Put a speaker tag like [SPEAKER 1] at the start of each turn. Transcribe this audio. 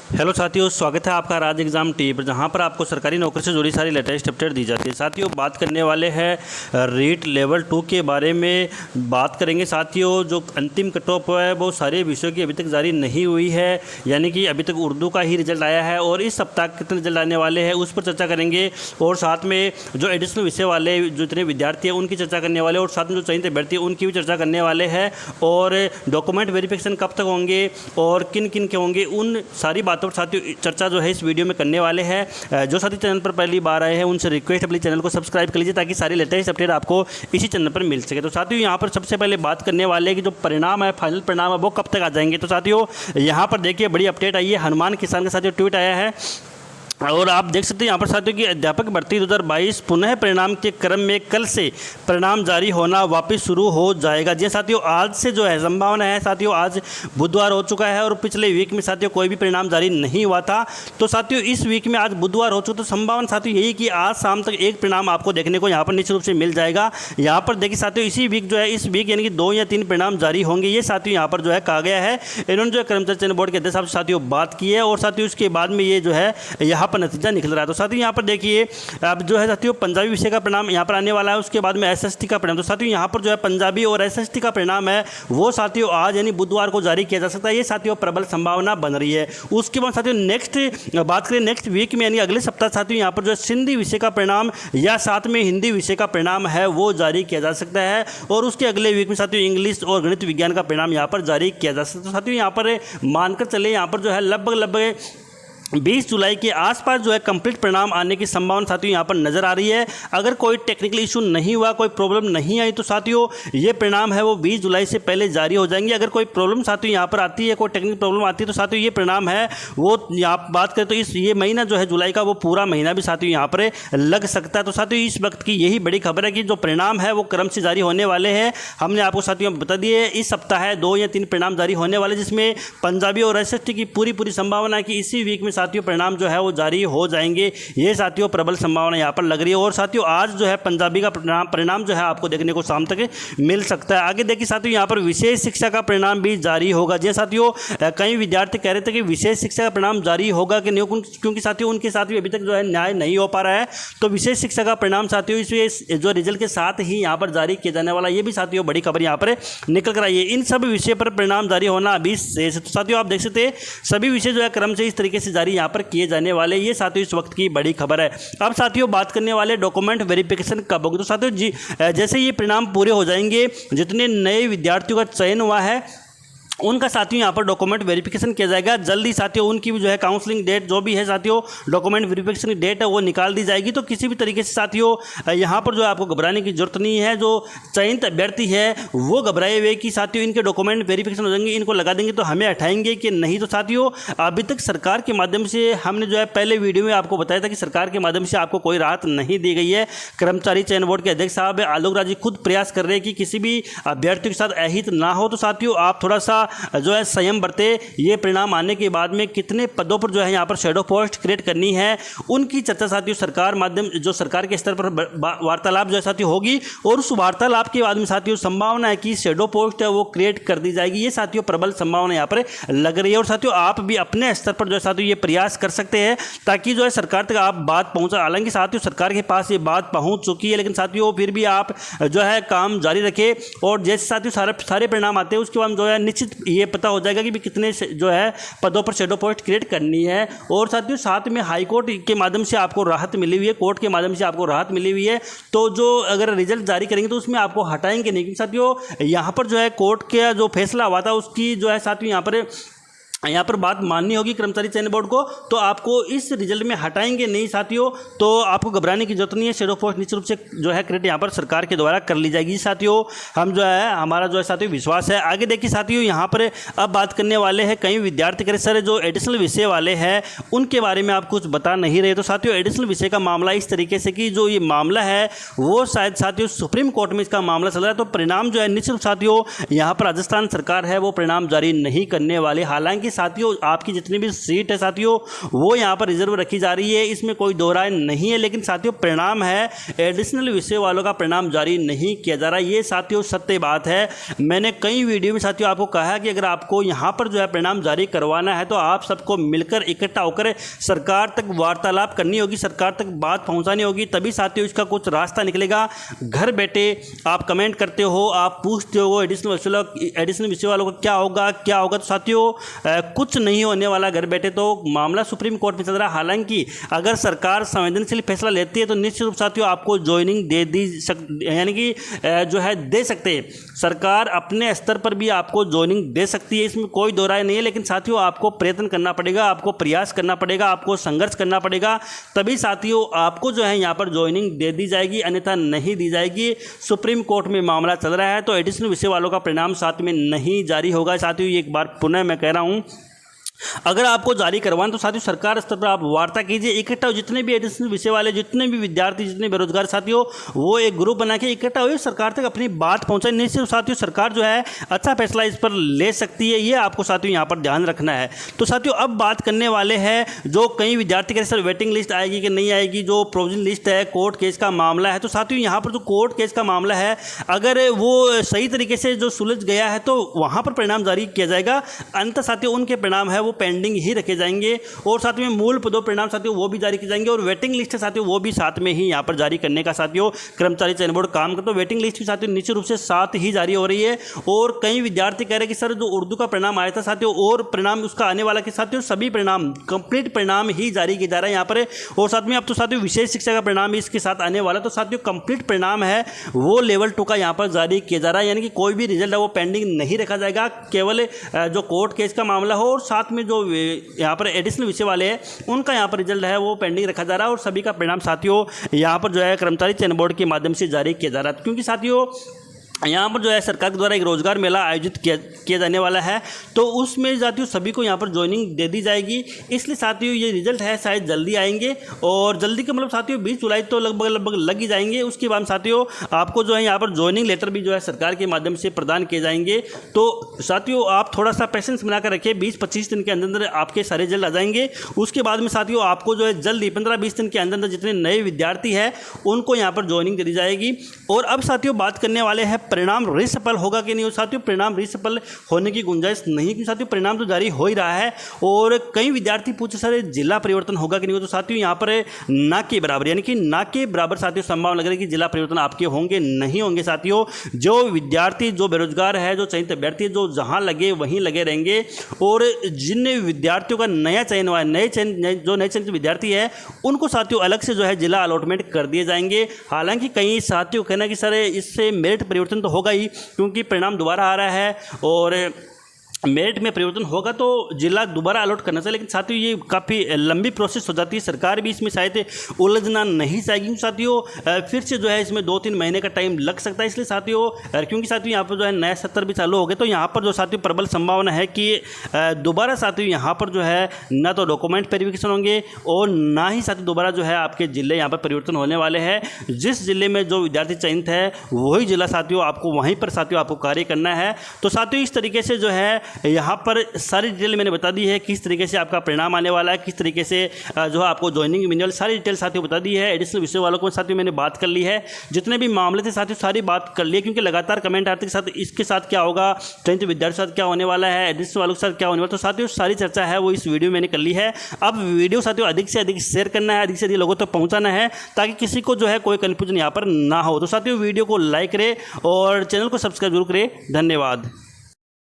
[SPEAKER 1] Hello साथियों, स्वागत है आपका राज एग्ज़ाम टी पर, जहां पर आपको सरकारी नौकरी से जुड़ी सारी लेटेस्ट अपडेट दी जाती है। साथियों, बात करने वाले हैं रीट लेवल 2 के बारे में बात करेंगे। साथियों, जो अंतिम कट ऑफ है वो सारे विषयों की अभी तक जारी नहीं हुई है, यानी कि अभी तक उर्दू का ही रिजल्ट आया है और इस सप्ताह कितने रिजल्ट आने वाले हैं उस पर चर्चा करेंगे। और साथ में जो एडिशनल विषय वाले जो इतने विद्यार्थी हैं उनकी चर्चा करने वाले, और साथ में जो चयनित अभ्यर्थी हैं उनकी भी चर्चा करने वाले हैं। और डॉक्यूमेंट वेरिफिकेशन कब तक होंगे और किन किन के होंगे, उन सारी बातों पर साथियों चर्चा जो है इस वीडियो में करने वाले हैं। जो साथी चैनल पर पहली बार आए हैं उनसे रिक्वेस्ट अपने चैनल को सब्सक्राइब कर लीजिए ताकि सारी लेटेस्ट अपडेट आपको इसी चैनल पर मिल सके। तो साथियों, यहाँ पर सबसे पहले बात करने वाले हैं कि जो परिणाम है, फाइनल परिणाम है, वो कब तक आ जाएंगे। तो साथियों, यहाँ पर देखिए बड़ी अपडेट आई है। हनुमान किसान के साथियों ट्वीट आया है और आप देख सकते हैं यहाँ पर साथियों की अध्यापक भर्ती 2022 पुनः परिणाम के क्रम में कल से परिणाम जारी होना वापस शुरू हो जाएगा। जी साथियों, आज से जो है संभावना है साथियों, आज बुधवार हो चुका है और पिछले वीक में साथियों कोई भी परिणाम जारी नहीं हुआ था। तो साथियों इस वीक में आज बुधवार हो चुका, तो संभावना साथियों यही कि आज शाम तक एक परिणाम आपको देखने को यहाँ पर निश्चित रूप से मिल जाएगा। यहाँ पर देखिए साथियों, इसी वीक जो है, इस वीक यानी कि 2 या 3 परिणाम जारी होंगे, ये साथियों यहाँ पर जो है कहा गया है। इन्होंने जो है कर्मचारी चयन बोर्ड के अध्यक्ष साहब से साथियों बात की है और साथियों उसके बाद में ये जो है यहाँ पर नतीजा निकल रहा है। तो साथियों यहाँ पर देखिए अब जो है साथियों पंजाबी विषय का परिणाम यहाँ पर आने वाला है, उसके बाद में एसएसटी का परिणाम। तो साथियों यहाँ पर जो है पंजाबी और एसएसटी का परिणाम है वो साथियों आज यानी बुधवार को जारी किया जा सकता है। ये साथियों प्रबल संभावना बन रही है। उसके बाद साथियों नेक्स्ट बात करें नेक्स्ट वीक में यानी अगले सप्ताह साथियों यहाँ पर जो है सिंधी विषय का परिणाम या साथ में हिंदी विषय का परिणाम है वो जारी किया जा सकता है। और उसके अगले वीक में साथियों इंग्लिश और गणित विज्ञान का परिणाम यहाँ पर जारी किया जा सकता है। तो साथियों यहाँ पर मानकर चले, यहाँ पर जो है लगभग 20 जुलाई के आसपास जो है कंप्लीट परिणाम आने की संभावना साथियों यहाँ पर नज़र आ रही है। अगर कोई टेक्निकल इशू नहीं हुआ, कोई प्रॉब्लम नहीं आई, तो साथियों ये परिणाम है वो 20 जुलाई से पहले जारी हो जाएंगे। अगर कोई प्रॉब्लम साथियों यहाँ पर आती है, कोई टेक्निकल प्रॉब्लम आती है, तो साथियों ये परिणाम है वो यहाँ बात करें तो ये महीना जो है जुलाई का, वो पूरा महीना भी साथियों यहाँ पर लग सकता है। तो साथियों इस वक्त की यही बड़ी खबर है कि जो परिणाम है वो क्रम से जारी होने वाले हैं। हमने आपको साथियों बता दिए इस सप्ताह है 2 या 3 परिणाम जारी होने वाले, जिसमें पंजाबी और एसएसटी की पूरी संभावना है कि इसी वीक में साथियों परिणाम जो है वो जारी हो जाएंगे। ये साथियों प्रबल संभावना यहाँ पर लग रही है। और साथियों आज जो है पंजाबी का परिणाम जो है आपको देखने को शाम तक मिल सकता है। आगे देखिए साथियों यहाँ पर विशेष शिक्षा का परिणाम भी जारी होगा। जी साथियों, कई विद्यार्थी कह रहे थे कि विशेष शिक्षा का परिणाम जारी होगा कि नहीं, क्योंकि साथियों उनके साथ भी अभी तक जो है न्याय नहीं हो पा रहा है। तो विशेष शिक्षा का परिणाम साथियों इस जो रिजल्ट के साथ ही यहाँ पर जारी किया जाने वाला, ये भी साथियों बड़ी खबर यहाँ पर निकल कर आई है। इन सब विषय पर परिणाम जारी होना अभी शेष है। तो साथियों आप देख सकते हैं सभी विषय जो है क्रम से इस तरीके से जारी यहाँ पर किए जाने वाले, ये साथियों इस वक्त की बड़ी खबर है। अब साथियों बात करने वाले डॉक्यूमेंट वेरिफिकेशन कब होगी। तो साथियों जी जैसे ये परिणाम पूरे हो जाएंगे, जितने नए विद्यार्थियों का चयन हुआ है उनका साथियों यहाँ पर डॉक्यूमेंट वेरिफिकेशन किया जाएगा। जल्दी साथियों उनकी भी जो है काउंसलिंग डेट जो भी है साथियों डॉक्यूमेंट वेरिफिकेशन की डेट है वो निकाल दी जाएगी। तो किसी भी तरीके से साथियों यहाँ पर जो है आपको घबराने की जरूरत नहीं है। जो चयनित अभ्यर्थी है वो घबराए हुए कि साथियों इनके डॉक्यूमेंट वेरिफिकेशन हो जाएंगे, इनको लगा देंगे तो हमें हटाएंगे कि नहीं। तो साथियों अभी तक सरकार के माध्यम से हमने जो है पहले वीडियो में आपको बताया था कि सरकार के माध्यम से आपको कोई राहत नहीं दी गई है। कर्मचारी चयन बोर्ड के अध्यक्ष साहब आलोक राज जी खुद प्रयास कर रहे हैं कि किसी भी अभ्यर्थी के साथ अहित ना हो। तो साथियों आप थोड़ा सा जो है संयम बरते। ये परिणाम आने के बाद में कितने पदों पर जो है यहाँ पर शैडो पोस्ट क्रिएट करनी है उनकी चर्चा साथियों सरकार माध्यम जो सरकार के स्तर पर वार्तालाप जो है साथियों होगी। और उस वार्तालाप के बाद में साथियों संभावना है कि शैडो पोस्ट है वो क्रिएट कर दी जाएगी। ये साथियों प्रबल संभावना यहाँ पर लग रही है। और साथियों आप भी अपने स्तर पर जो है साथियों ये प्रयास कर सकते हैं ताकि जो है सरकार तक आप बात पहुँचा। हालांकि साथियों सरकार के पास ये बात पहुँच चुकी है, लेकिन साथियों फिर भी आप जो है काम जारी रखें। और जैसे साथियों सारे परिणाम आते हैं उसके बाद जो है निश्चित ये पता हो जाएगा कि भी कितने जो है पदों पर शैडो पोस्ट क्रिएट करनी है। और साथियों साथ में हाई कोर्ट के माध्यम से आपको राहत मिली हुई है, कोर्ट के माध्यम से आपको राहत मिली हुई है। तो जो अगर रिजल्ट जारी करेंगे तो उसमें आपको हटाएंगे नहीं। साथियों यहाँ पर जो है कोर्ट का जो फैसला हुआ था उसकी जो है साथियों यहाँ पर बात माननी होगी कर्मचारी चयन बोर्ड को। तो आपको इस रिजल्ट में हटाएंगे नहीं साथियों, तो आपको घबराने की जरूरत नहीं है। शैडो पोस्ट निश्चित रूप से जो है क्रिएट यहाँ पर सरकार के द्वारा कर ली जाएगी। साथियों हम जो है हमारा जो है साथियों विश्वास है। आगे देखिए साथियों यहाँ पर अब बात करने वाले हैं कई विद्यार्थी करें सर जो एडिशनल विषय वाले हैं उनके बारे में आप कुछ बता नहीं रहे। तो साथियों एडिशनल विषय का मामला इस तरीके से कि जो ये मामला है वो शायद साथियों सुप्रीम कोर्ट में इसका मामला चल रहा है। तो परिणाम जो है निश्चित साथियों यहाँ पर राजस्थान सरकार है वो परिणाम जारी नहीं करने वाले। हालांकि हालांकि साथियों आपकी जितनी भी सीट है साथियों वो यहाँ पर रिजर्व रखी जा रही है, इसमें कोई दो राय नहीं है। लेकिन साथियों परिणाम है एडिशनल विषय वालों का परिणाम जारी नहीं किया जा रहा, ये साथियों सत्य बात है। मैंने कई वीडियो में साथियों आपको कहा है कि अगर आपको यहाँ पर जो है परिणाम जारी करवाना है तो आप सबको मिलकर इकट्ठा होकर सरकार तक वार्तालाप करनी होगी, सरकार तक बात पहुँचानी होगी, तभी साथियों इसका कुछ रास्ता निकलेगा। घर बैठे आप कमेंट करते हो, आप पूछते हो एडिशनल विषय वालों का क्या होगा, तो साथियों कुछ नहीं होने वाला। घर बैठे तो मामला सुप्रीम कोर्ट में चल रहा है। हालांकि अगर सरकार संवेदनशील फैसला लेती है तो निश्चित रूप साथियों आपको ज्वाइनिंग यानी कि जो है दे सकते हैं, सरकार अपने स्तर पर भी आपको ज्वाइनिंग दे सकती है, इसमें कोई दो राय नहीं है। लेकिन साथियों आपको प्रयत्न करना पड़ेगा, आपको प्रयास करना पड़ेगा, आपको संघर्ष करना पड़ेगा, तभी साथियों आपको जो है यहाँ पर ज्वाइनिंग दे दी जाएगी, अन्यथा नहीं दी जाएगी। सुप्रीम कोर्ट में मामला चल रहा है तो एडिशनल विषय वालों का परिणाम साथ में नहीं जारी होगा। साथियों एक बार पुनः मैं कह रहा हूँ, अगर आपको जारी करवाना तो साथियों सरकार स्तर पर आप वार्ता कीजिए, इकट्ठा हो, जितने भी एडिशनल विषय वाले, जितने भी विद्यार्थी, जितने बेरोजगार साथियों, वो एक ग्रुप बना के इकट्ठा हुए सरकार तक अपनी बात पहुंचाए। निश्चित साथियों सरकार जो है अच्छा फैसला इस पर ले सकती है, ये आपको साथियों यहाँ पर ध्यान रखना है। तो साथियों अब बात करने वाले हैं जो कई विद्यार्थी कह रहे सर वेटिंग लिस्ट आएगी कि नहीं आएगी, जो प्रोविजन लिस्ट है, कोर्ट केस का मामला है। तो साथियों यहाँ पर जो कोर्ट केस का मामला है अगर वो सही तरीके से जो सुलझ गया है तो वहाँ पर परिणाम जारी किया जाएगा, अंत साथियों उनके परिणाम है वो पेंडिंग ही रखे जाएंगे। और साथ में मूल पदों परिणाम साथियों वो भी जारी किए जाएंगे, और वेटिंग लिस्ट साथियों वो भी साथ में ही यहाँ पर जारी करने का साथियों कर्मचारी चयन बोर्ड काम करता है। वेटिंग लिस्ट भी साथियों निश्चित रूप से साथ ही जारी हो रही है। और कई विद्यार्थी कह रहे हैं कि सर जो उर्दू का परिणाम आया था साथियों और परिणाम उसका आने वाला कि साथियों सभी परिणाम कंप्लीट परिणाम ही जारी किया जा रहा है यहाँ पर। और साथ में अब तो साथियों विशेष शिक्षा का परिणाम भी इसके साथ आने वाला, तो साथियों कंप्लीट परिणाम है वो लेवल 2 का यहाँ पर जारी किया जा रहा है, यानी कि कोई भी रिजल्ट है वो पेंडिंग नहीं रखा जाएगा। केवल जो कोर्ट केस का मामला हो और साथ में जो यहाँ पर एडिशनल विषय वाले हैं उनका यहाँ पर रिजल्ट है वो पेंडिंग रखा जा रहा है, और सभी का परिणाम साथियों यहाँ पर जो है कर्मचारी चयन बोर्ड के माध्यम से जारी किया जा रहा है। क्योंकि साथियों यहाँ पर जो है सरकार के द्वारा एक रोजगार मेला आयोजित किया जाने वाला है, तो उसमें साथियों सभी को यहाँ पर ज्वाइनिंग दे दी जाएगी। इसलिए साथियों ये रिजल्ट है शायद जल्दी आएंगे, और जल्दी का मतलब साथियों 20 जुलाई तो लगभग लग ही जाएंगे। उसके बाद साथियों आपको जो है यहाँ पर ज्वाइनिंग लेटर भी जो है सरकार के माध्यम से प्रदान किए जाएंगे। तो साथियों आप थोड़ा सा पेशेंस बनाकर रखिए, 20-25 दिन के अंदर आपके सारे रिजल्ट आ जाएंगे। उसके बाद में साथियों आपको जो है जल्दी 15-20 दिन के अंदर जितने नए विद्यार्थी हैं उनको यहाँ पर ज्वाइनिंग दे दी जाएगी। और अब साथियों बात करने वाले हैं परिणाम रिसफल होगा कि नहीं हो। साथियों परिणाम रिसफल होने की गुंजाइश नहीं, क्योंकि साथियों परिणाम तो जारी हो ही रहा है। और कई विद्यार्थी पूछे सर जिला परिवर्तन होगा कि नहीं हो, तो साथियों यहाँ पर ना के बराबर, यानी कि ना के बराबर साथियों संभावना लग रही है कि जिला परिवर्तन आपके होंगे नहीं होंगे। साथियों जो विद्यार्थी जो बेरोजगार है, जो चयनित अभ्यर्थी जो जहाँ लगे वहीं लगे रहेंगे, और जिन विद्यार्थियों का नया चयन हुआ है, जो नए चयनित विद्यार्थी है उनको साथियों अलग से जो है जिला अलॉटमेंट कर दिए जाएंगे। हालांकि कई साथियों कहना कि सर इससे मेरिट परिवर्तन तो होगा ही, क्योंकि परिणाम दोबारा आ रहा है और मेरिट में परिवर्तन होगा तो जिला दोबारा अलॉट करना चाहिए। लेकिन साथियों ये काफ़ी लंबी प्रोसेस हो जाती है, सरकार भी इसमें शायद उलझना नहीं चाहेगी साथियों, फिर से जो है इसमें 2-3 महीने का टाइम लग सकता है। इसलिए साथियों क्योंकि साथियों यहाँ पर जो है नया सत्र भी चालू हो गए, तो यहाँ पर जो साथियों प्रबल संभावना है कि दोबारा साथियों यहाँ पर जो है ना तो डॉक्यूमेंट वेरिफिकेशन होंगे और ना ही साथियों दोबारा जो है आपके जिले यहाँ पर परिवर्तन होने वाले हैं। जिस जिले में जो विद्यार्थी चयनित है वही जिला साथियों आपको वहीं पर साथियों आपको कार्य करना है। तो साथियों इस तरीके से जो है यहाँ पर सारी डिटेल मैंने बता दी है, किस तरीके से आपका परिणाम आने वाला है, किस तरीके से जो है आपको ज्वाइनिंग मिलने वाली, सारी डिटेल साथियों बता दी है। एडिशनल विषय वालों को साथियों मैंने बात कर ली है, जितने भी मामले थे साथियों सारी बात कर ली है, क्योंकि लगातार कमेंट आते के साथ इसके साथ क्या होगा, चयनित विद्यार्थी के साथ क्या होने वाला है, एडिशनल वालों के साथ क्या होने वाला, तो साथियों सारी चर्चा है वो इस वीडियो में मैंने कर ली है। अब वीडियो साथियों अधिक से अधिक शेयर करना है, अधिक से अधिक लोगों तक पहुँचाना है, ताकि किसी को जो है कोई कन्फ्यूजन यहाँ पर ना हो। तो साथियों वीडियो को लाइक करें और चैनल को सब्सक्राइब जरूर करें। धन्यवाद।